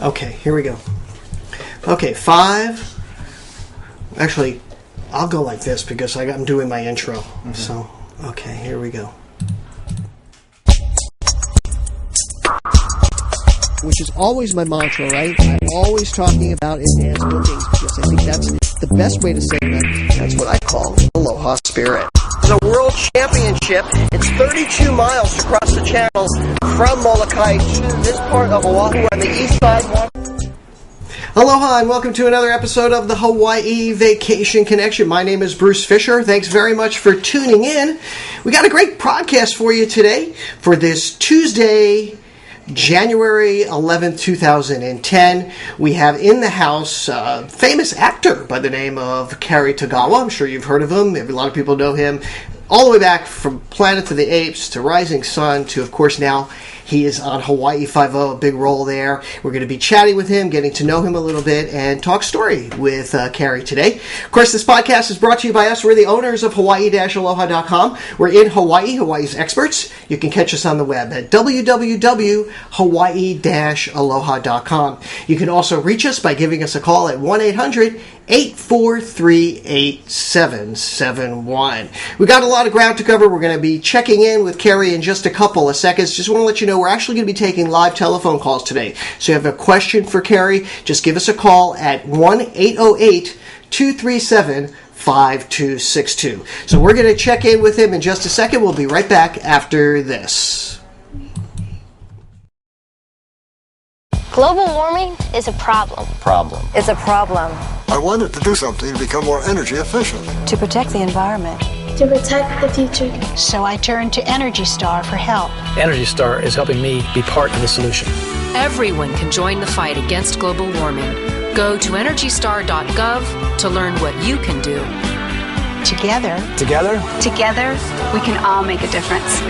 Okay, here we go. Okay, 5. Actually, I'll go like this because I'm doing my intro. Mm-hmm. So, okay, here we go. Which is always my mantra, right? I'm always talking about advanced bookings because I think that's the best way to say that. That's what I call Aloha Spirit. It's a world championship. It's 32 miles to cross the channel from Molokai to this part of Oahu on the east side. Aloha and welcome to another episode of the Hawaii Vacation Connection. My name is Bruce Fisher. Thanks very much for tuning in. We got a great podcast for you today for this Tuesday, January 11th, 2010. We have in the house a famous actor by the name of Cary Tagawa. I'm sure you've heard of him. A lot of people know him all the way back from Planet of the Apes to Rising Sun to, of course, now he is on Hawaii Five-0, a big role there. We're going to be chatting with him, getting to know him a little bit, and talk story with Cary today. Of course, this podcast is brought to you by us. We're the owners of Hawaii-Aloha.com. We're in Hawaii, Hawaii's experts. You can catch us on the web at www.hawaii-aloha.com. You can also reach us by giving us a call at 1-800-843-8771. We got a lot of ground to cover. We're going to be checking in with Cary in just a couple of seconds. Just want to let you know we're actually going to be taking live telephone calls today. So if you have a question for Cary, just give us a call at 1-808-237-5262. So we're going to check in with him in just a second. We'll be right back after this. Global warming is a problem. It's a problem. I wanted to do something to become more energy efficient. To protect the environment. To protect the future. So I turned to Energy Star for help. Energy Star is helping me be part of the solution. Everyone can join the fight against global warming. Go to EnergyStar.gov to learn what you can do. Together, we can all make a difference.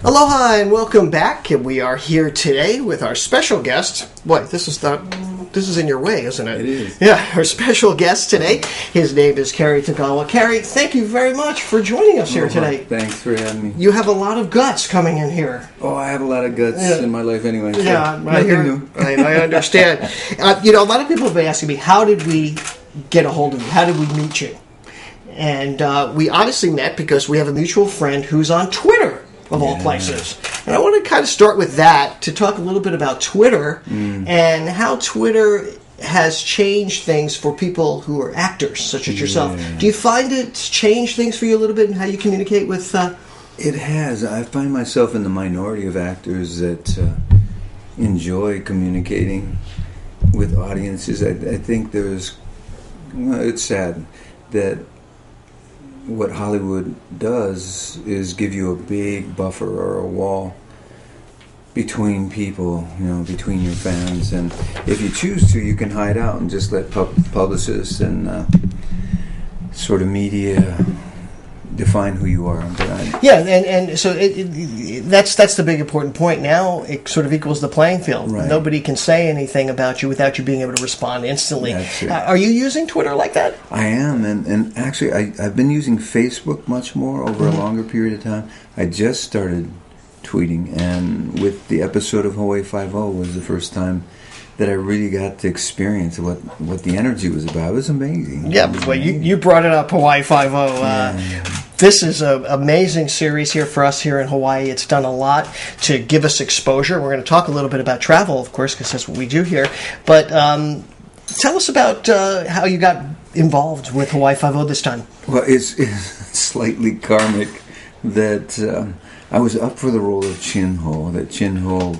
Aloha and welcome back. And we are here today with our special guest. Boy, this is in your way, isn't it? It is. Yeah, our special guest today. His name is Cary Tagawa. Cary, thank you very much for joining us here today. Thanks for having me. You have a lot of guts coming in here. Oh, I have a lot of guts in my life anyway. So yeah, I understand. A lot of people have been asking me, how did we get a hold of you? How did we meet you? And we honestly met because we have a mutual friend who's on Twitter, of all places. And I want to kind of start with that to talk a little bit about Twitter and how Twitter has changed things for people who are actors, such as yourself. Do you find it's changed things for you a little bit in how you communicate with... It has. I find myself in the minority of actors that enjoy communicating with audiences. I think it's sad that what Hollywood does is give you a big buffer or a wall between people, between your fans, and if you choose to, you can hide out and just let publicists and sort of media define who you are. And so that's the big important point. Now it sort of equals the playing field. Right. Nobody can say anything about you without you being able to respond instantly. Are you using Twitter like that? I am, and actually I've been using Facebook much more over a longer period of time. I just started tweeting, and with the episode of Hawaii Five-0 was the first time that I really got to experience what the energy was about. It was amazing. Yeah, well, you brought it up, Hawaii Five-0. This is an amazing series here for us here in Hawaii. It's done a lot to give us exposure. We're going to talk a little bit about travel, of course, because that's what we do here. But tell us about how you got involved with Hawaii Five-0 this time. Well, it's slightly karmic that I was up for the role of Chin-ho. That Chin-ho,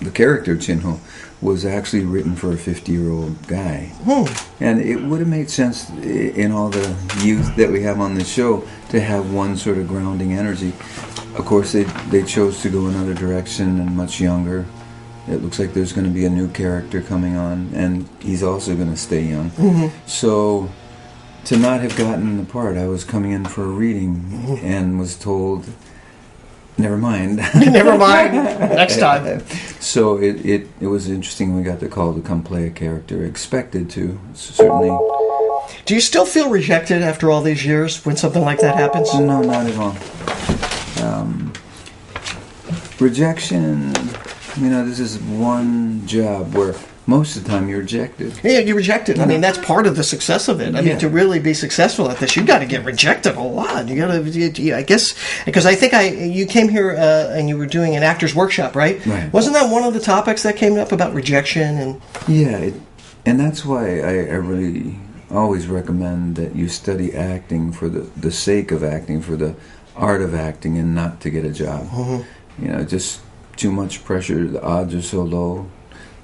the character Chin-ho, was actually written for a 50-year-old guy. And it would have made sense in all the youth that we have on this show to have one sort of grounding energy. Of course, they chose to go another direction and much younger. It looks like there's going to be a new character coming on, and he's also going to stay young. So to not have gotten the part, I was coming in for a reading and was told, never mind. Never mind. Next time. So it was interesting. We got the call to come play a character. Expected to, certainly. Do you still feel rejected after all these years when something like that happens? No, not at all. Rejection, this is one job where most of the time you're rejected. Yeah, you're rejected. I mean, that's part of the success of it. I mean, to really be successful at this, you've got to get rejected a lot. You got to, I guess, because I think you came here and you were doing an actor's workshop, right? Right. Wasn't that one of the topics that came up about rejection? And yeah, and that's why I really always recommend that you study acting for the sake of acting, for the art of acting, and not to get a job. Mm-hmm. Just too much pressure. The odds are so low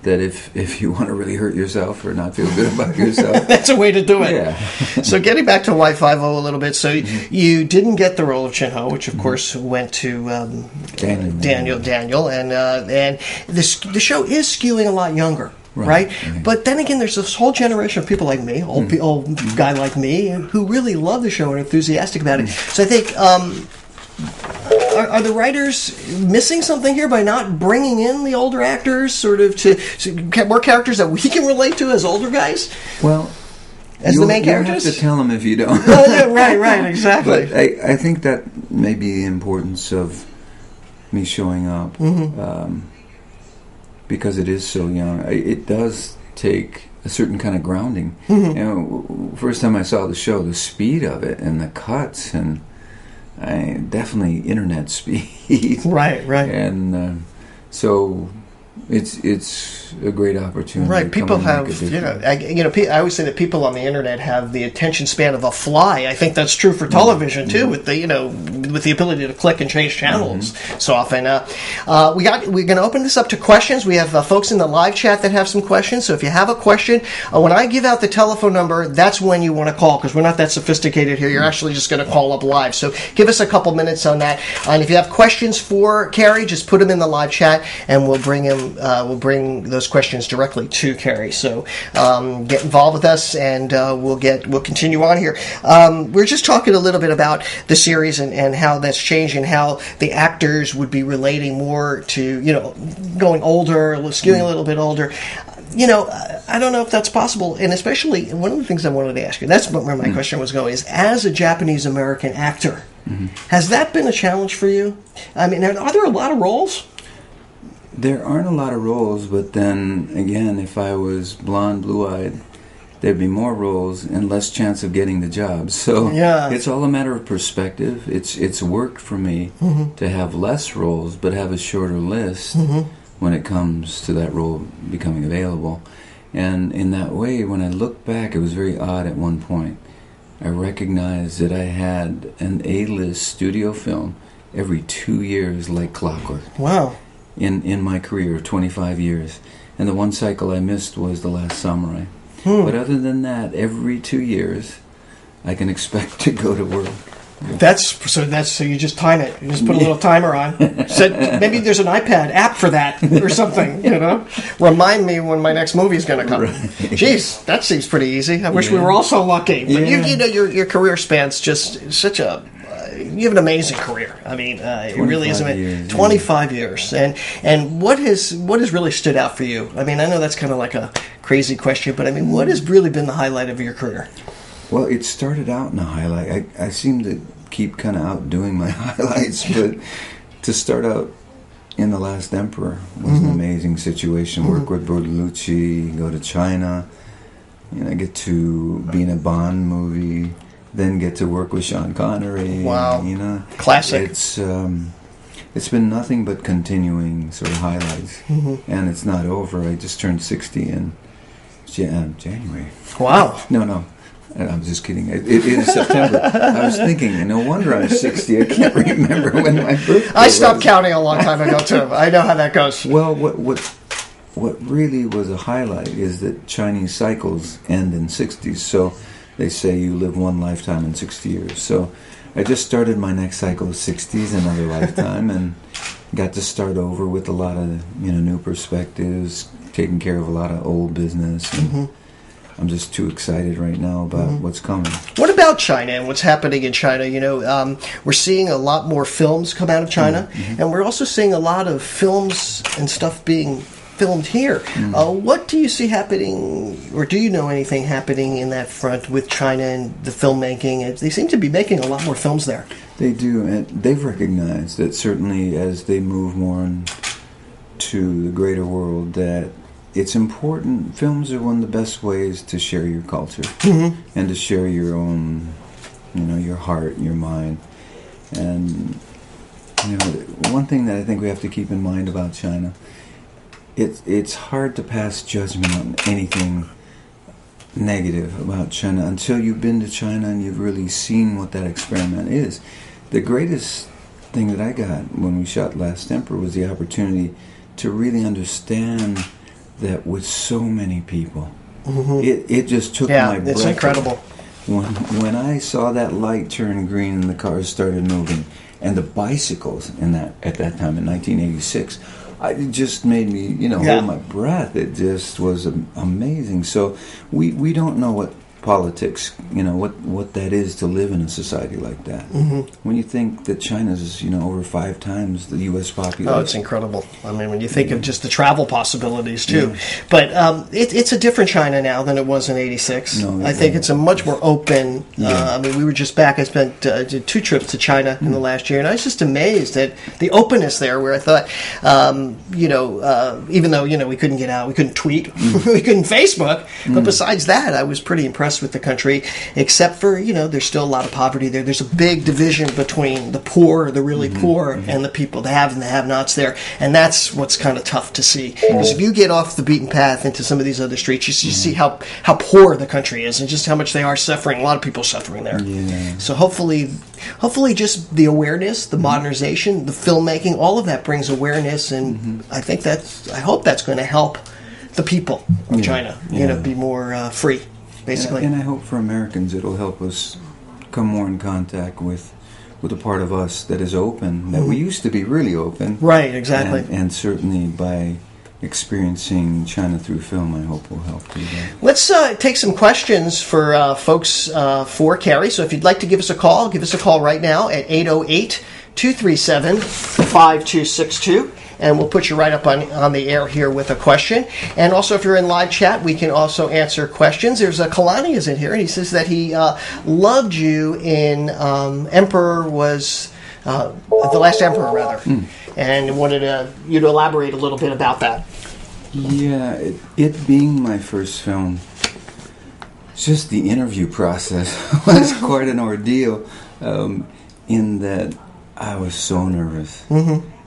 that if you want to really hurt yourself or not feel good about yourself, that's a way to do it. Yeah. So getting back to Y50 a little bit, so you didn't get the role of Chin-ho, which of course went to Daniel, and the show is skewing a lot younger. Right? But then again, there's this whole generation of people like me, old guy like me, who really love the show and are enthusiastic about it. So I think, are the writers missing something here by not bringing in the older actors, sort of to more characters that we can relate to as older guys? Well, as the main characters? You have to tell them if you don't. Right, exactly. But I think that may be the importance of me showing up. Mm-hmm. Because it is so young, it does take a certain kind of grounding. Mm-hmm. First time I saw the show, the speed of it and the cuts, and definitely internet speed. Right. And so it's a great opportunity. Right, people have, I always say that people on the internet have the attention span of a fly. I think that's true for television too, with the ability to click and change channels so often. We're going to open this up to questions. We have folks in the live chat that have some questions. So if you have a question, when I give out the telephone number, that's when you want to call, because we're not that sophisticated here. You're actually just going to call up live. So give us a couple minutes on that. And if you have questions for Cary, just put them in the live chat, and we'll bring him. We'll bring those questions directly to Cary. So get involved with us, and we'll continue on here. We're just talking a little bit about the series and how that's changed, and how the actors would be relating more to going older, skewing a little bit older. I don't know if that's possible, and especially one of the things I wanted to ask you, that's where my question was going, is as a Japanese-American actor, has that been a challenge for you? I mean, are there a lot of roles? There aren't a lot of roles, but then again, if I was blonde, blue-eyed, there'd be more roles and less chance of getting the job. So it's all a matter of perspective. It's worked for me to have less roles, but have a shorter list when it comes to that role becoming available. And in that way, when I look back, it was very odd at one point. I recognized that I had an A-list studio film every 2 years like clockwork. Wow. In my career, 25 years. And the one cycle I missed was The Last Samurai. But other than that, every 2 years, I can expect to go to work. So you just time it. You just put a little timer on. Maybe there's an iPad app for that or something, Remind me when my next movie is going to come. Right. Jeez, that seems pretty easy. I wish we were all so lucky. But your career spans just such a... you have an amazing career. I mean, it really is amazing. 25 years. And what has really stood out for you? I mean, I know that's kind of like a crazy question, but I mean, what has really been the highlight of your career? Well, it started out in a highlight. I seem to keep kind of outdoing my highlights, but to start out in The Last Emperor was an amazing situation. Work with Bertolucci, go to China, get to be in a Bond movie, then get to work with Sean Connery. Wow. Classic. It's been nothing but continuing sort of highlights. And it's not over. I just turned 60 in January. Wow. No. I'm just kidding. It is September. I was thinking, no wonder I'm 60. I can't remember when my birthday I stopped counting a long time ago, too. I know how that goes. Well, what really was a highlight is that Chinese cycles end in 60s. So they say you live one lifetime in 60 years. So I just started my next cycle of 60s, another lifetime, and got to start over with a lot of new perspectives, taking care of a lot of old business. And I'm just too excited right now about what's coming. What about China and what's happening in China? We're seeing a lot more films come out of China, and we're also seeing a lot of films and stuff being filmed here. What do you see happening, or do you know anything happening in that front with China and the filmmaking? They seem to be making a lot more films there. They do, and they've recognized that certainly as they move more to the greater world, that it's important. Films are one of the best ways to share your culture and to share your own, your heart, your mind. And one thing that I think we have to keep in mind about China, it's hard to pass judgment on anything negative about China until you've been to China and you've really seen what that experiment is. The greatest thing that I got when we shot Last Emperor was the opportunity to really understand that with so many people. It just took my breath. It's incredible. When I saw that light turn green and the cars started moving, and the bicycles at that time in 1986, it just made me, hold my breath. It just was amazing. So we don't know what politics, what that is to live in a society like that. When you think that China's, over 5 times the U.S. population. Oh, it's incredible. I mean, when you think of just the travel possibilities, too. Yeah. But it's a different China now than it was in 86. No, I think it's a much more open, I mean, we were just back, I spent did 2 trips to China in the last year, and I was just amazed at the openness there, where I thought, even though, we couldn't get out, we couldn't tweet, we couldn't Facebook, but besides that, I was pretty impressed with the country, except for, there's still a lot of poverty there. There's a big division between the poor, the really poor, and the people, the have and the have-nots there, and that's what's kind of tough to see. Because if you get off the beaten path into some of these other streets, you see how poor the country is and just how much they are suffering. A lot of people suffering there. So hopefully just the awareness, the modernization, the filmmaking, all of that brings awareness, and I hope that's going to help the people of China, be more free. Basically. And I hope for Americans it'll help us come more in contact with a part of us that is open, that we used to be really open. Right, exactly. And certainly by experiencing China through film, I hope will help do that. Let's take some questions for folks for Cary. So if you'd like to give us a call right now at 808-237-5262. And we'll put you right up on the air here with a question. And also, if you're in live chat, we can also answer questions. There's Kalani is in here, and he says that he loved you in Emperor was The Last Emperor, rather, and wanted you to elaborate a little bit about that. Yeah, it being my first film, just the interview process was quite an ordeal. In that I was so nervous,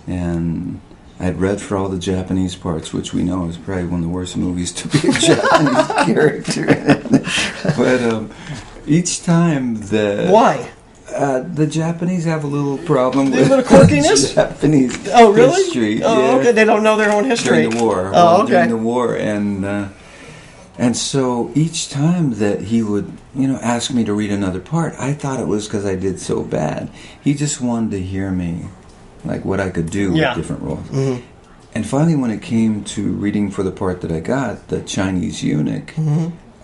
and I'd read for all the Japanese parts, which we know is probably one of the worst movies to be a Japanese character in. But each time Why? The Japanese have a little problem with quirkiness? Japanese history. Okay, they don't know their own history. During the war. During the war, and so each time that he would, ask me to read another part, I thought it was because I did so bad. He just wanted to hear me, like what I could do with different roles. And finally, when it came to reading for the part that I got, the Chinese eunuch,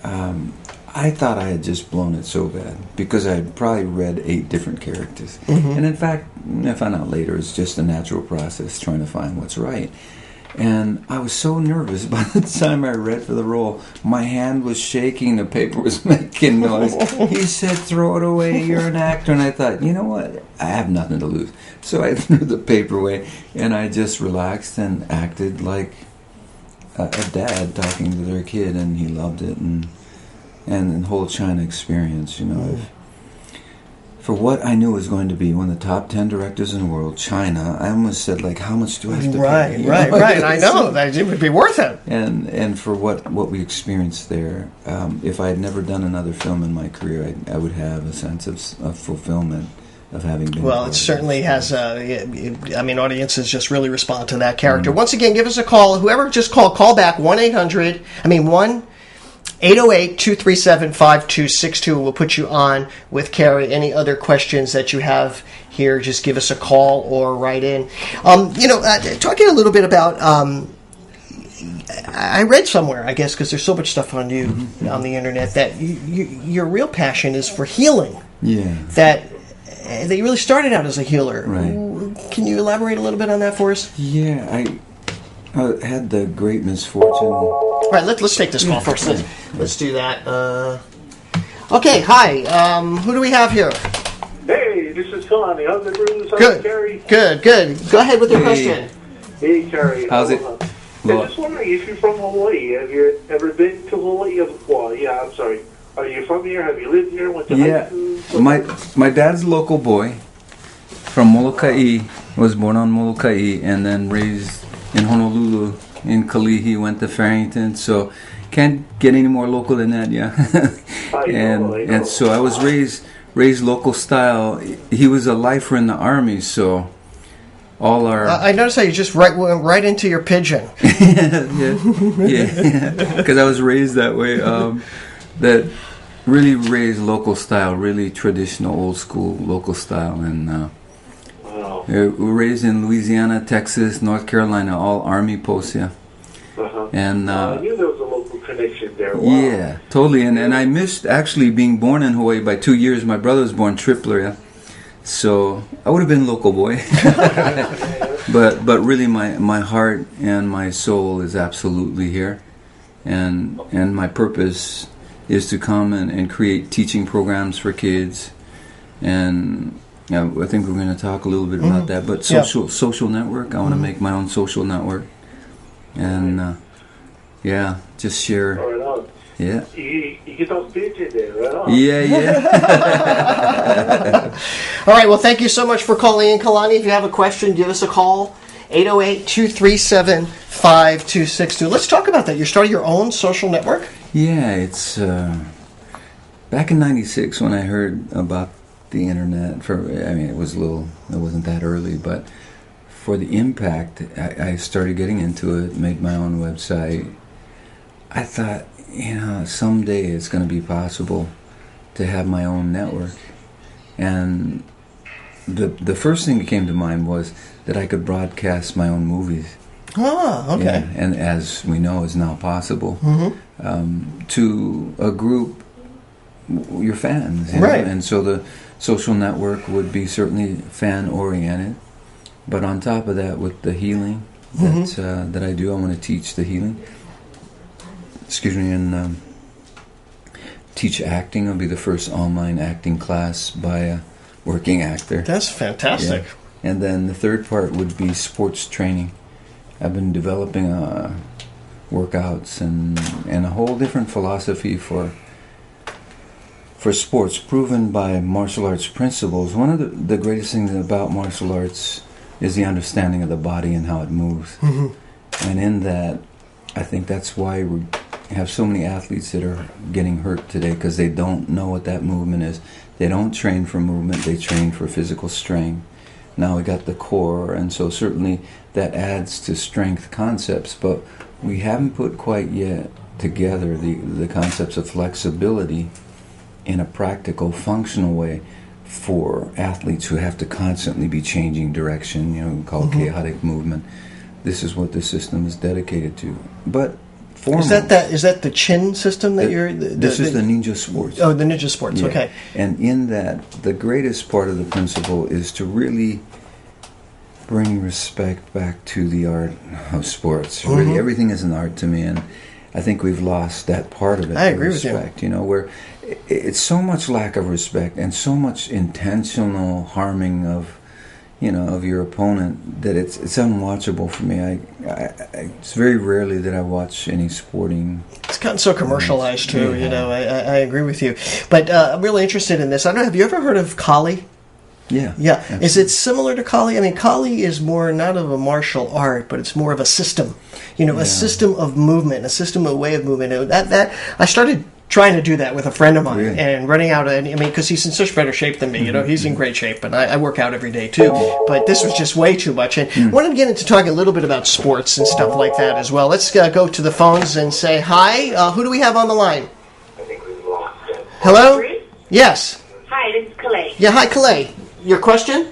I thought I had just blown it so bad because I had probably read 8 different characters. And in fact, I found out later it's just a natural process trying to find what's right. And I was so nervous by the time I read for the role. My hand was shaking, the paper was making noise. He said, "Throw it away, you're an actor." And I thought, you know what? I have nothing to lose. So I threw the paper away, and I just relaxed and acted like a dad talking to their kid, and he loved it. And the whole China experience, for what I knew was going to be one of the top 10 directors in the world, China, I almost said, like, how much do I have to pay? Right. I know. That it would be worth it. And for what we experienced there, if I had never done another film in my career, I would have a sense of fulfillment of having been. Well, it certainly has. Audiences just really respond to that character. Once again, give us a call. Whoever just call back 808-237-5262. We'll put you on with Cary. Any other questions that you have here, just give us a call or write in. Talking a little bit about, I read somewhere, I guess, because there's so much stuff on you on the internet, that your real passion is for healing. Yeah. That you really started out as a healer. Right. Can you elaborate a little bit on that for us? Yeah, I had the great misfortune. All right, let's take this call first. Let's do that. Okay, hi. Who do we have here? Hey, this is Kalani. How's it, Bruce? How's Good. it, Cary? Good. Go ahead with your question. Hey, Cary. How's it? I'm just wondering if you're from Hawaii. Have you ever been to Hawaii? Well, yeah, I'm sorry. Are you from here? Have you lived here? Went to high school? My dad's a local boy from Molokai. Was born on Molokai and then raised in Honolulu, in Kalihi, went to Farrington. So can't get any more local than that, yeah. I know. And so I was raised local style. He was a lifer in the Army, so all our... I noticed how you just went right into your pigeon. yeah, because I was raised that way. That really raised local style, really traditional, old school local style. And we were raised in Louisiana, Texas, North Carolina, all Army posts, yeah. And I knew there was a local connection there. Wow. Yeah, totally. And I missed actually being born in Hawaii by 2 years. My brother was born Tripler, yeah. So I would have been local boy. but really my heart and my soul is absolutely here. And my purpose is to come and create teaching programs for kids. And I think we're going to talk a little bit about that. But social network, I want to make my own social network. And just share. Right on. Yeah. You get those pigeons there, right on. Yeah. All right, well, thank you so much for calling in, Kalani. If you have a question, give us a call, 808-237-5262. Let's talk about that. You're starting your own social network? Yeah, it's back in '96 when I heard about the internet. It wasn't that early, but for the impact, I started getting into it, made my own website. I thought, someday it's going to be possible to have my own network. And the first thing that came to mind was that I could broadcast my own movies. Oh, okay. Yeah, and as we know, is now possible to a group, your fans. Right. And so the social network would be certainly fan-oriented. But on top of that, with the healing that I do, I want to teach the healing. And teach acting. I'll be the first online acting class by a working actor. That's fantastic. Yeah. And then the third part would be sports training. I've been developing workouts and a whole different philosophy for sports, proven by martial arts principles. One of the greatest things about martial arts is the understanding of the body and how it moves. And in that, I think that's why we have so many athletes that are getting hurt today, because they don't know what that movement is. They don't train for movement, they train for physical strength. Now we got the core, and so certainly that adds to strength concepts, but we haven't put quite yet together the concepts of flexibility in a practical, functional way for athletes who have to constantly be changing direction, we call it chaotic movement. This is what the system is dedicated to. But is that the Chin system that you're... This is the ninja sports. Oh, the ninja sports, yeah. Okay. And in that, the greatest part of the principle is to really bring respect back to the art of sports. Really, everything is an art to me, and I think we've lost that part of it. I agree with you. Where it's so much lack of respect and so much intentional harming of your opponent that it's unwatchable for me. It's very rarely that I watch any sporting. It's gotten so commercialized too. I agree with you. But I'm really interested in this. I don't know. Have you ever heard of Kali? Yeah. Absolutely. Is it similar to Kali? I mean, Kali is more not of a martial art, but it's more of a system. A system of movement, a system, a way of movement. That I started trying to do that with a friend of mine and running out. Because he's in such better shape than me. He's in great shape, and I work out every day too. But this was just way too much. And I wanted to get into talking a little bit about sports and stuff like that as well. Let's go to the phones and say hi. Who do we have on the line? Hello? Yes. Hi, this is Calais. Yeah, hi, Calais. Your question?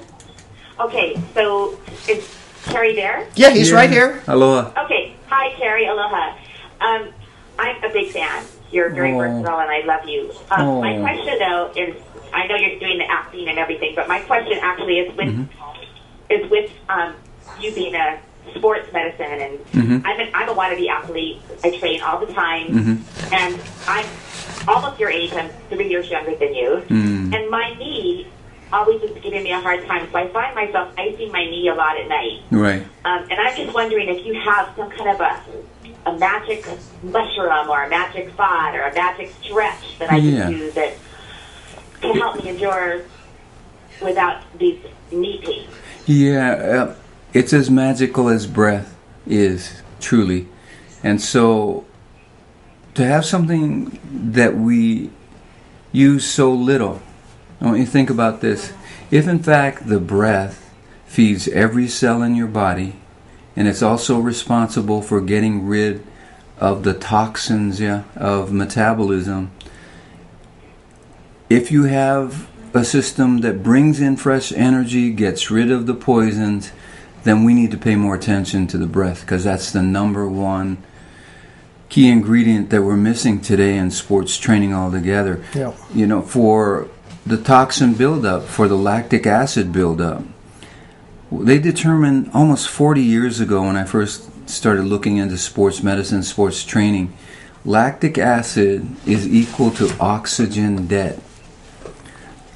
Okay, so is Cary there? Yeah, he's right here. Aloha. Okay, hi, Cary. Aloha. I'm a big fan. You're very versatile, and I love you. My question, though, is I know you're doing the acting and everything, but my question actually is with you being a sports medicine, and I'm a wannabe athlete. I train all the time, and I'm almost your age. I'm 3 years younger than you, and my knee always just giving me a hard time. So I find myself icing my knee a lot at night. Right. And I'm just wondering if you have some kind of a magic mushroom or a magic spot or a magic stretch that I can do that can help me endure without these knee pains. Yeah, it's as magical as breath is, truly. And so to have something that we use so little, I want you to think about this. If in fact the breath feeds every cell in your body, and it's also responsible for getting rid of the toxins of metabolism, if you have a system that brings in fresh energy, gets rid of the poisons, then we need to pay more attention to the breath, because that's the number one key ingredient that we're missing today in sports training altogether. Yeah. You know, for the toxin buildup, for the lactic acid buildup, they determined almost 40 years ago when I first started looking into sports medicine, sports training, lactic acid is equal to oxygen debt.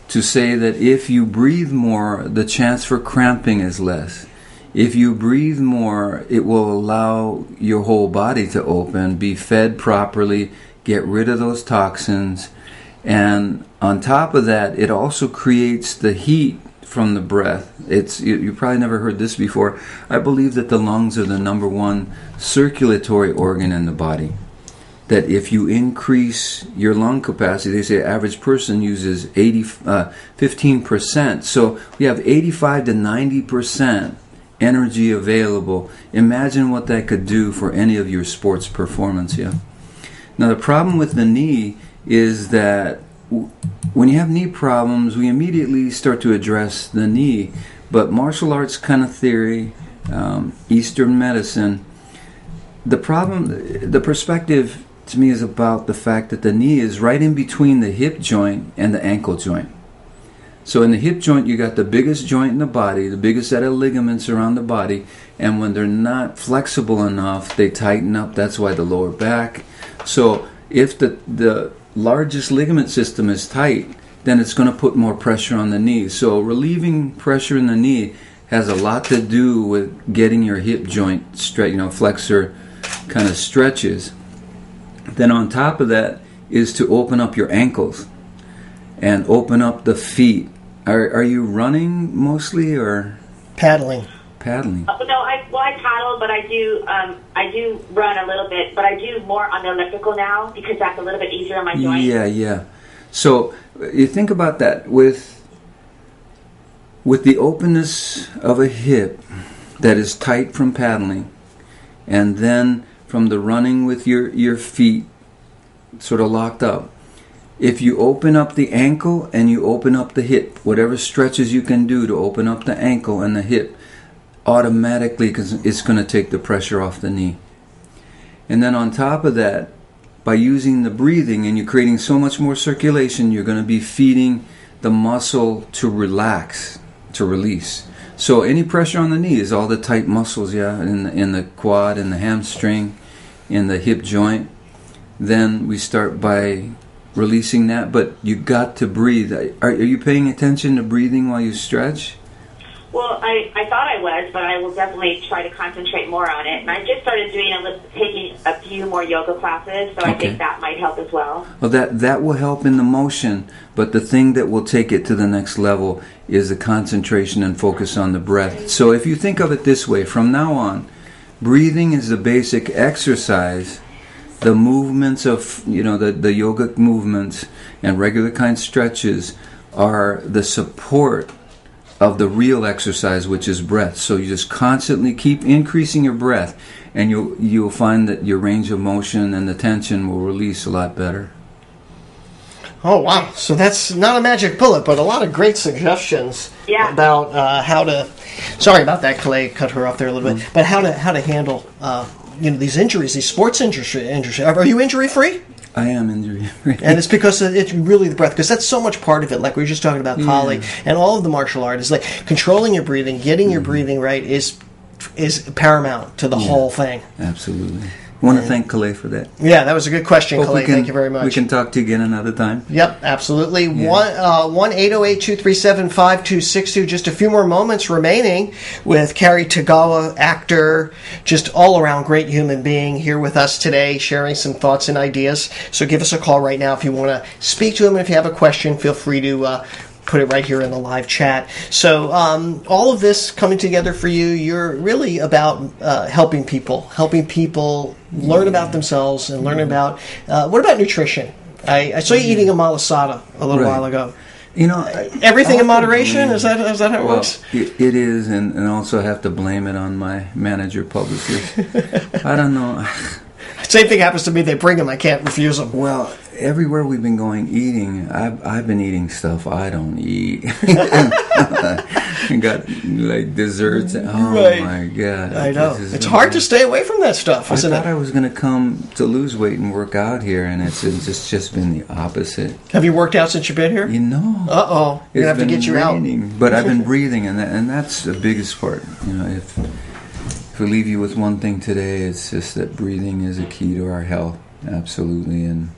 To say that if you breathe more, the chance for cramping is less. If you breathe more, it will allow your whole body to open, be fed properly, get rid of those toxins. And on top of that, it also creates the heat from the breath. You probably never heard this before. I believe that the lungs are the number one circulatory organ in the body. That if you increase your lung capacity, they say average person uses 15%. So we have 85 to 90% energy available. Imagine what that could do for any of your sports performance. Now the problem with the knee is that when you have knee problems, we immediately start to address the knee. But martial arts kind of theory, Eastern medicine, the perspective to me is about the fact that the knee is right in between the hip joint and the ankle joint. So in the hip joint, you got the biggest joint in the body, the biggest set of ligaments around the body, and when they're not flexible enough, they tighten up. That's why the lower back. So if the largest ligament system is tight, then it's going to put more pressure on the knee. So relieving pressure in the knee has a lot to do with getting your hip joint straight, flexor kind of stretches. Then on top of that is to open up your ankles and open up the feet. Are you running mostly or paddling? Paddling. No, I paddle, but I do run a little bit, but I do more on the elliptical now because that's a little bit easier on my joints. Yeah. So you think about that with the openness of a hip that is tight from paddling, and then from the running with your feet sort of locked up. If you open up the ankle and you open up the hip, whatever stretches you can do to open up the ankle and the hip, automatically, because it's going to take the pressure off the knee. And then on top of that, by using the breathing and you're creating so much more circulation, you're going to be feeding the muscle to relax, to release. So any pressure on the knee is all the tight muscles, in the quad, in the hamstring, in the hip joint. Then we start by releasing that, but you got to breathe. Are you paying attention to breathing while you stretch? Well, I thought I was, but I will definitely try to concentrate more on it. And I just started taking a few more yoga classes, so I think that might help as well. Well, that will help in the motion, but the thing that will take it to the next level is the concentration and focus on the breath. So if you think of it this way, from now on, breathing is the basic exercise. The movements of, the yogic movements and regular kind stretches are the support of the real exercise, which is breath. So you just constantly keep increasing your breath, and you'll find that your range of motion and the tension will release a lot better. Oh, wow. So that's not a magic bullet, but a lot of great suggestions about how to... Sorry about that, Clay. Cut her off there a little bit. But how to handle... these injuries, these sports injuries. Are you injury-free? I am injury-free. And it's because it's really the breath, because that's so much part of it. Like we were just talking about Kali and all of the martial art is like controlling your breathing, getting your breathing right is paramount to the whole thing. Absolutely. I want to thank Calais for that. Yeah, that was a good question, Calais. Thank you very much. We can talk to you again another time. Yep, absolutely. 1-808-237-5262. Just a few more moments remaining with Cary Tagawa, actor, just all-around great human being, here with us today, sharing some thoughts and ideas. So give us a call right now if you want to speak to him. And if you have a question, feel free to put it right here in the live chat. So all of this coming together for you, you're really about helping people learn about themselves and learn about, what about nutrition? I saw you eating a malasada a little while ago. Everything in moderation? Is that how it works? It is, and also I have to blame it on my manager publicist. I don't know. Same thing happens to me. They bring them. I can't refuse them. Well, everywhere we've been going eating, I've been eating stuff I don't eat. Got like desserts. Oh my God! I know. It's hard to stay away from that stuff, isn't it? I thought I was going to come to lose weight and work out here, and it's just been the opposit. Have you worked out since you've been here? Uh-oh. You're going to have to get you raining, out. But I've been breathing, and that's the biggest part. If we leave you with one thing today, it's just that breathing is a key to our health. Absolutely. And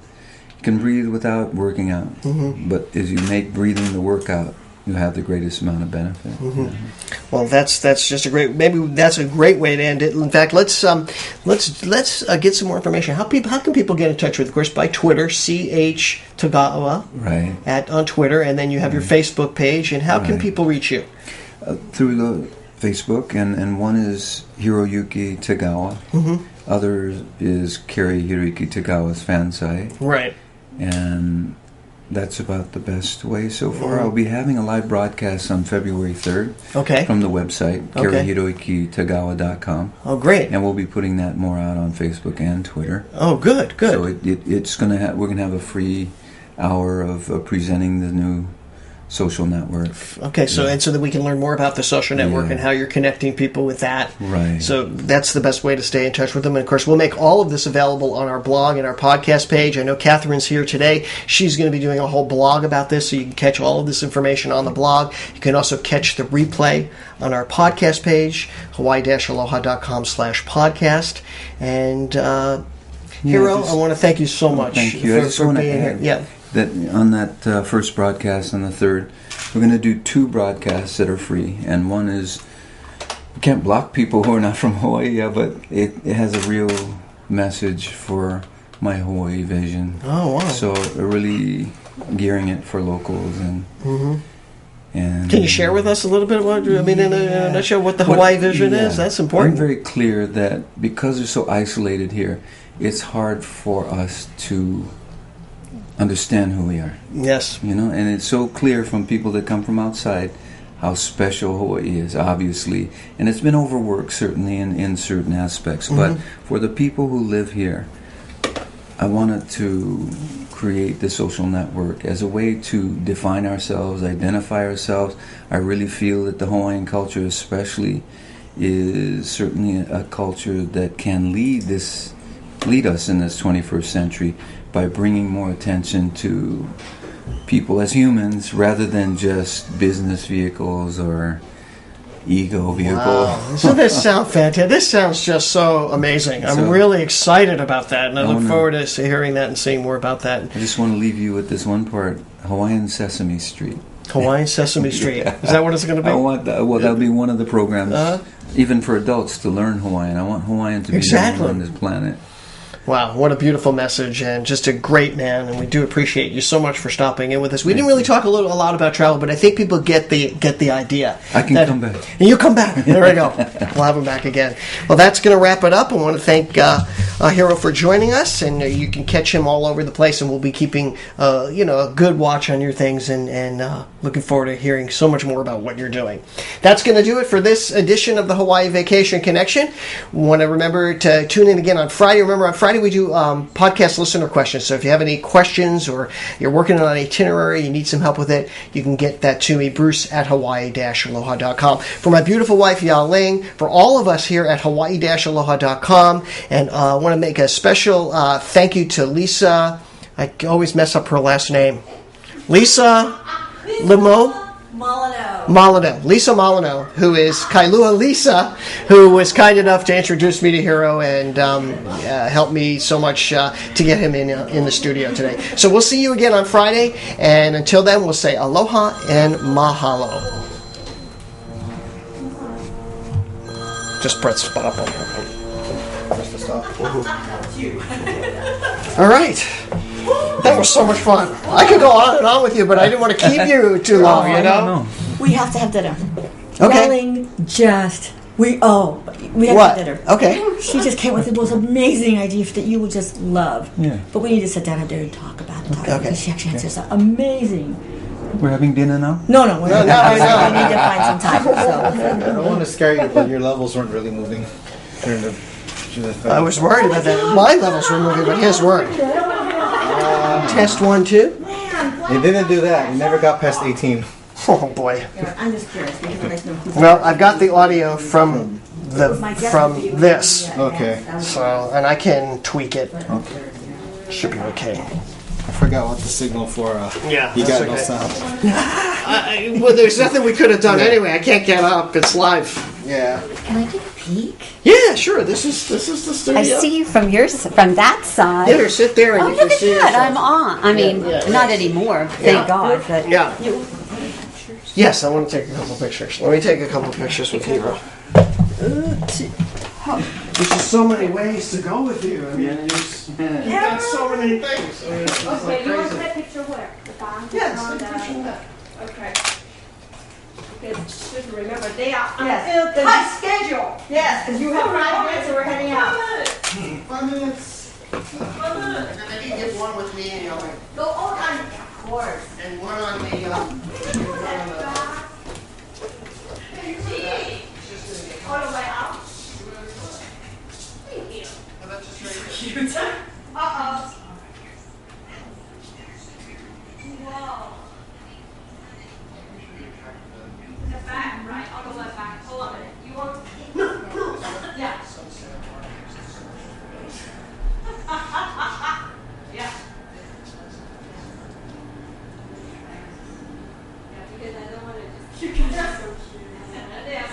you can breathe without working out. But as you make breathing the workout, you have the greatest amount of benefit. Well, that's just a great. Maybe that's a great way to end it. In fact, let's get some more information. How can people get in touch with? Of course, by Twitter, CH Tagawa, on Twitter, and then you have your Facebook page. And how can people reach you? Through the Facebook, and one is Hiroyuki Tagawa. Other is Cary Tagawa's fan site. Right. And that's about the best way so far. I'll be having a live broadcast on February 3rd from the website, CaryHiroyukiTagawa.com. Oh, great. And we'll be putting that more out on Facebook and Twitter. Oh, good. So it's going to we're going to have a free hour of presenting the new social network. Okay, so that we can learn more about the social network and how you're connecting people with that. Right. So that's the best way to stay in touch with them. And of course, we'll make all of this available on our blog and our podcast page. I know Catherine's here today. She's going to be doing a whole blog about this, so you can catch all of this information on the blog. You can also catch the replay on our podcast page, hawaii-aloha.com/podcast. And Hiro, I want to thank you so much for being here. Yeah. That on that first broadcast on the 3rd, we're going to do 2 broadcasts that are free, and one is, we can't block people who are not from Hawaii, but it has a real message for my Hawaii vision. Oh, wow. So we're really gearing it for locals. And can you share with us a little bit in a nutshell, what the Hawaii vision is? That's important. I'm very clear that because we're so isolated here, it's hard for us to understand who we are. Yes. And it's so clear from people that come from outside how special Hawaii is, obviously. And it's been overworked, certainly, in certain aspects. But for the people who live here, I wanted to create the social network as a way to define ourselves, identify ourselves. I really feel that the Hawaiian culture especially is certainly a culture that can lead us in this 21st century by bringing more attention to people as humans rather than just business vehicles or ego vehicles. Wow. Doesn't this sound fantastic? This sounds just so amazing. I'm really excited about that, and I look forward to hearing that and seeing more about that. I just want to leave you with this one part, Hawaiian Sesame Street. Hawaiian Sesame Street. Is that what it's going to be? I want that'll be one of the programs, even for adults, to learn Hawaiian. I want Hawaiian to be known on this planet. Wow, what a beautiful message, and just a great man, and we do appreciate you so much for stopping in with us. We didn't really talk a lot about travel, but I think people get the idea. I can come back. You come back. There we go. We'll have him back again. Well, that's going to wrap it up. I want to thank Hiro for joining us, and you can catch him all over the place, and we'll be keeping a good watch on your things, and looking forward to hearing so much more about what you're doing. That's going to do it for this edition of the Hawaii Vacation Connection. Want to remember to tune in again on Friday. Remember, on Friday we do podcast listener questions. So if you have any questions or you're working on an itinerary, you need some help with it, you can get that to me, Bruce at Hawaii-Aloha.com. For my beautiful wife, Ya Ling, for all of us here at Hawaii-Aloha.com, and I want to make a special thank you to Lisa. I always mess up her last name. Lisa Limo? Molyneux, Lisa Molyneux, who is Kailua Lisa, who was kind enough to introduce me to Hero and help me so much to get him in the studio today. So we'll see you again on Friday, and until then, we'll say aloha and mahalo. Just press stop on her. Press the stop. All right. That was so much fun. I could go on and on with you, but I didn't want to keep you too long, you know? We have to have dinner. Okay. Yelling, we have to have dinner. Okay. She just came with the most amazing ideas that you would just love. Yeah. But we need to sit down and dinner and talk about it. Okay. Because she actually answers amazing. We're having dinner now? No, we're not. I know. We need to find some time. So. I don't want to scare you, but your levels weren't really moving during the I was worried about that. My levels were moving, but his weren't. Test 1, 2. You didn't do that. You never got past 18. Oh boy. I'm just curious. Well, I've got the audio from this. Okay. So, and I can tweak it. Okay. Should be okay. I forgot what the signal for. Yeah. You got no okay. sound. Well, there's nothing we could have done anyway. I can't get up. It's live. Yeah. Can I take a peek? Yeah, sure. This is the studio. I see you from that side. Yeah, sit there and you can look see at that! yourself. I'm on. I mean, not anymore. Thank God. But yeah. Yes, I want to take a couple pictures. Let me take a couple pictures with Hero. There's just so many ways to go with you. I mean, you've done so many things. I mean, it's just like you want crazy. that picture where? The back? Yes, take a picture of that. Okay. Just remember, they are on Yes. the tight schedule. Yes, because you have 5 minutes and we're heading out. 5 minutes. And then you get one with me and you'll Go on, of course. and one on the All the way out. Cute. Uh-oh. Whoa. The back, right? All the way back. Hold on a minute. You want... Yeah. Yeah. Because I don't want to just... You can just... They are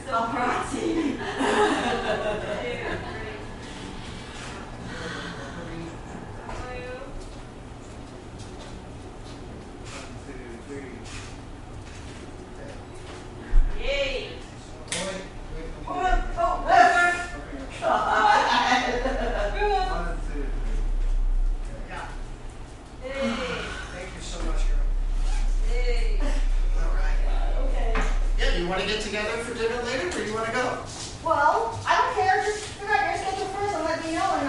so pretty. Yay! You want to get together for dinner later, or you want to go? Well, I don't care. Just figure out your schedule first and let me know. And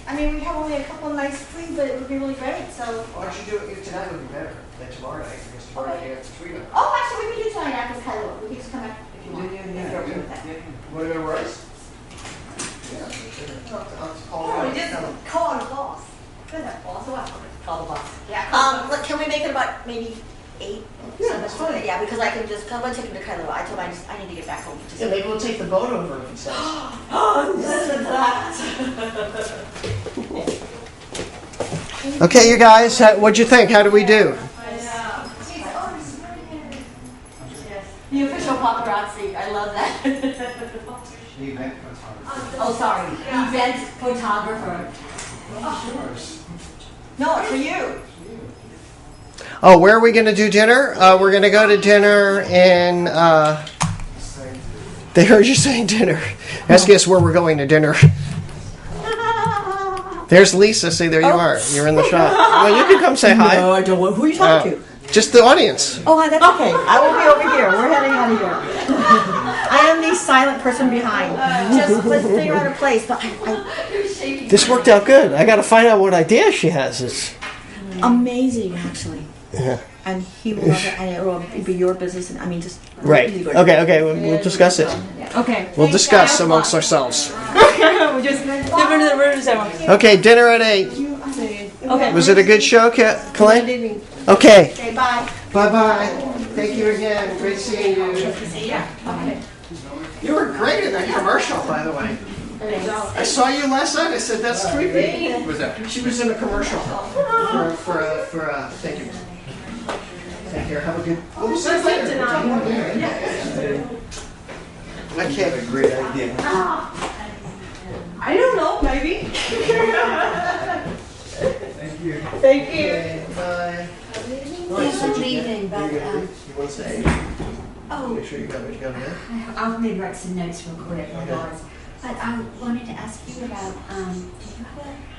I mean, we have only a couple of nights free, but it would be really great. So. Why don't you do it tonight? Would be better than tomorrow night, because tomorrow night you have to tweet it. Oh, actually, we can do tonight after Kailua. We can just come back if you want. Yeah. If you're okay with that. Want to go to Royce? Yeah. I'll call Oh, you. just call the boss. Good, that boss. So what? Call the boss. Yeah. Look, can we make it about maybe 8? Yeah, that's fine. Yeah, because I can just come and take him to Kailua. I told him I need to get back home. Just Yeah, maybe we'll take the boat over if he says. Oh, listen to that. Okay, you guys, what'd you think? How did we do? The official paparazzi. I love that. Oh, sorry. Event photographer. No, it's for you. Oh, where are we going to do dinner? We're going to go to dinner in... They heard you saying dinner. Ask us where we're going to dinner. There's Lisa. See, there you are. You're in the shot. Well, you can come say hi. No, I don't want. Who are you talking to? Just the audience. Oh, that's okay. I will be over here. We're heading out of here. I am the silent person behind. Just let's figure out a place. But This worked out good. I got to find out what idea she has. It's amazing, actually. Yeah. And he will love it, and it will be your business. And I mean, just right. Okay. We'll discuss it. Okay. We'll discuss amongst ourselves. We'll just dip into the room. Okay, dinner at 8. Okay. Was it a good show, Colleen? Okay. Okay. Bye. Bye. Thank you again. Great seeing you. Good to see you. Okay. You were great in that commercial, by the way. I saw you last night. I said, that's creepy. What's that? She was in a commercial for thank you. care. Have a good. We'll see you later. I can't. A great idea. I don't know, maybe. Thank you. Thank you. Okay, bye. Yes, I'm leaving, but You want to say? oh, Make sure you got what you got to get. I'll maybe write some notes real quick. Okay. But I wanted to ask you about,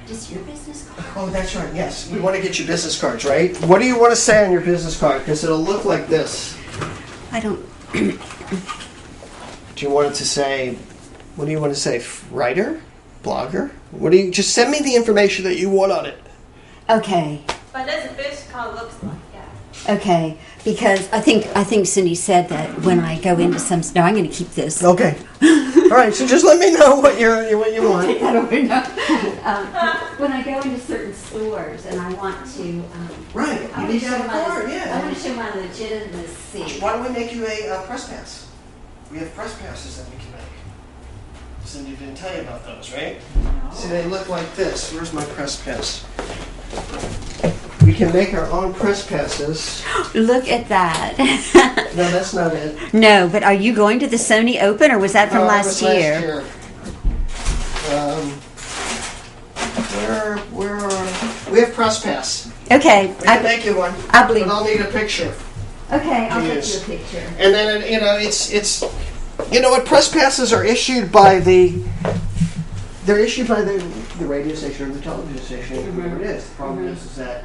does your business card? Oh, that's right. Yes, we want to get you business cards, right? What do you want to say on your business card? Because it'll look like this. I don't. Do you want it to say? What do you want to say? Writer, blogger? What do you? Just send me the information that you want on it. Okay. But that's the best car looks like, yeah. Okay, because I think Cindy said that when I go into some. No, I'm going to keep this. Okay. All right. So just let me know what you want. I don't know. When I go into certain stores and I want to. Right. You need to have a card. Yeah. I want to show my legitimacy. Why don't we make you a press pass? We have press passes that we can make. Cindy didn't tell you about those, right? No. See, they look like this. Where's my press pass? We can make our own press passes. Look at that. No, that's not it. No, but are you going to the Sony Open, or was that from last year? We have press pass. Okay. We can make you one. I believe. But I'll need a picture. Okay, I'll take you a picture. And then it's what press passes are issued by the. They're issued by the radio station or the television station, whoever it is. The problem is that,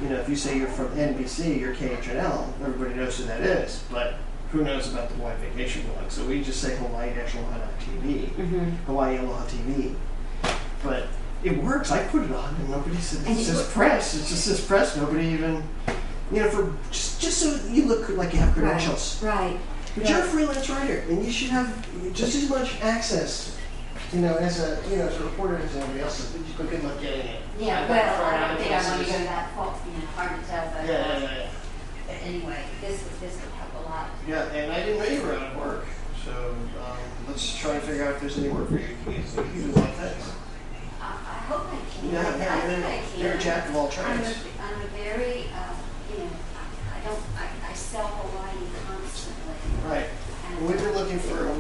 if you say you're from NBC, you're KHNL, everybody knows who that is. But who knows about the Hawaii Vacation blog? So we just say Hawaii-Aloha.tv, Hawaii Aloha TV. But it works. I put it on, and nobody says it says press. It just says press. Nobody even, for just so you look like you have credentials. Right. But you're a freelance writer, and you should have just as much access. As a reporter as anybody else, but good luck getting it. Yeah, well, I don't think I want to go that far. Hard to tell, but yeah. But anyway, this would help a lot. Yeah, and I didn't know you were out of work, so let's try to figure out if there's any work for you. You can do a lot of things. I hope I can. Yeah, I think I can. You're a jack of all trades. I'm a very, I sell Hawaii constantly. Right. Well, we've been looking for.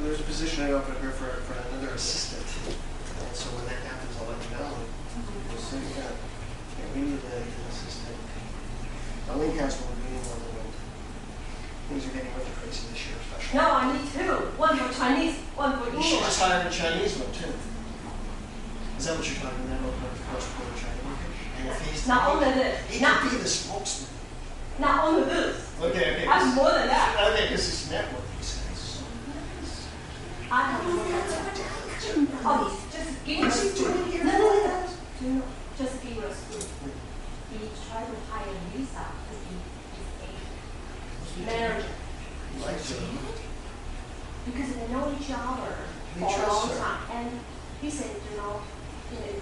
There's a position I opened here for another assistant, and so when that happens, I'll let you know. We'll see. Yeah, we need an assistant. Link has one. We need one. Things are getting really crazy this year, especially. No, I need two. One for Chinese, one for You English. should just hire a Chinese one too. Is that what you're talking about? Cross-border Chinese? And if he's Not only this. he could be the spokesman. Not only this. Okay. I'm more than that. Okay, because it's network. I have more than that. Oh, just give us two. No. Just give us two. He tried to hire Lisa because he's married. Because they know each other for a long time. And he said, it's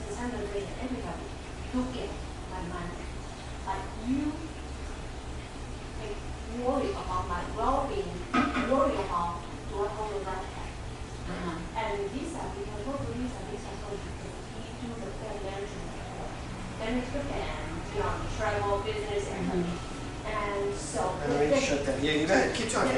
the time of day that everybody look at my money. Like you worry about my well-being, worry about do I hold the right hand. And Lisa, because what Lisa told you, he do the fair management and travel business and so. And let me shut that. Yeah, you go ahead. Keep talking.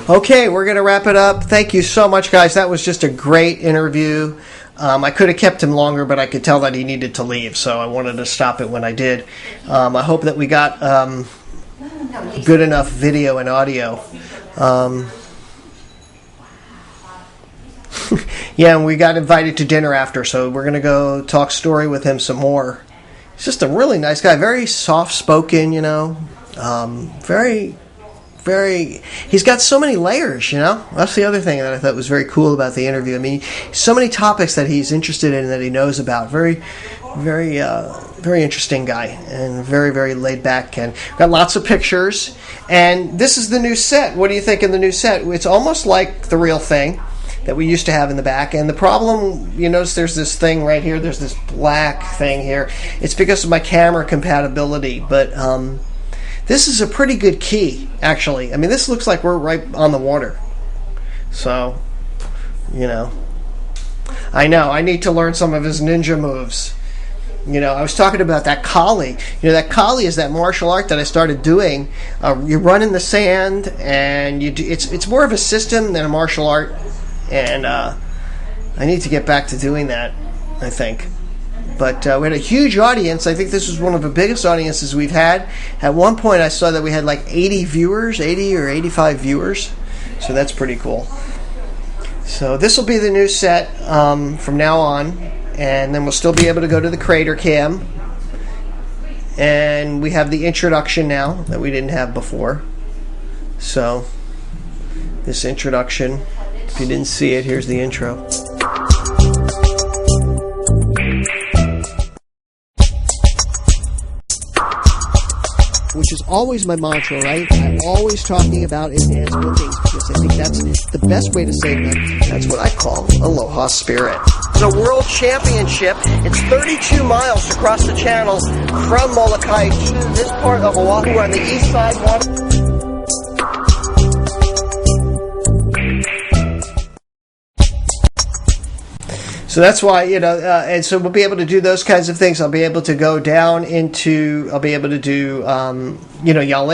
Okay, we're going to wrap it up. Thank you so much, guys. That was just a great interview. I could have kept him longer, but I could tell that he needed to leave, so I wanted to stop it when I did. I hope that we got good enough video and audio. Yeah, and we got invited to dinner after, so we're going to go talk story with him some more. He's just a really nice guy, very soft-spoken, very, he's got so many layers, That's the other thing that I thought was very cool about the interview. I mean, so many topics that he's interested in, that he knows about. Very, very, very interesting guy, and very, very laid back, and got lots of pictures. And this is the new set. What do you think of the new set? It's almost like the real thing that we used to have in the back. And the problem, you notice there's this thing right here. There's this black thing here. It's because of my camera compatibility, but this is a pretty good key, actually. I mean, this looks like we're right on the water. So, I know. I need to learn some of his ninja moves. I was talking about that Kali. That Kali is that martial art that I started doing. You run in the sand, and it's more of a system than a martial art. And I need to get back to doing that, I think. But we had a huge audience. I think this was one of the biggest audiences we've had. At one point, I saw that we had like 80 viewers, 80 or 85 viewers. So that's pretty cool. So this will be the new set from now on. And then we'll still be able to go to the Crater Cam. And we have the introduction now that we didn't have before. So, this introduction, if you didn't see it, here's the intro. Which is always my mantra, right? I'm always talking about advanced bookings because I think that's the best way to save them. That's what I call aloha spirit. It's a world championship. It's 32 miles across the channel from Molokai to this part of Oahu on the east side. So that's why, and so we'll be able to do those kinds of things. I'll be able to go down into, I'll be able to do, Yale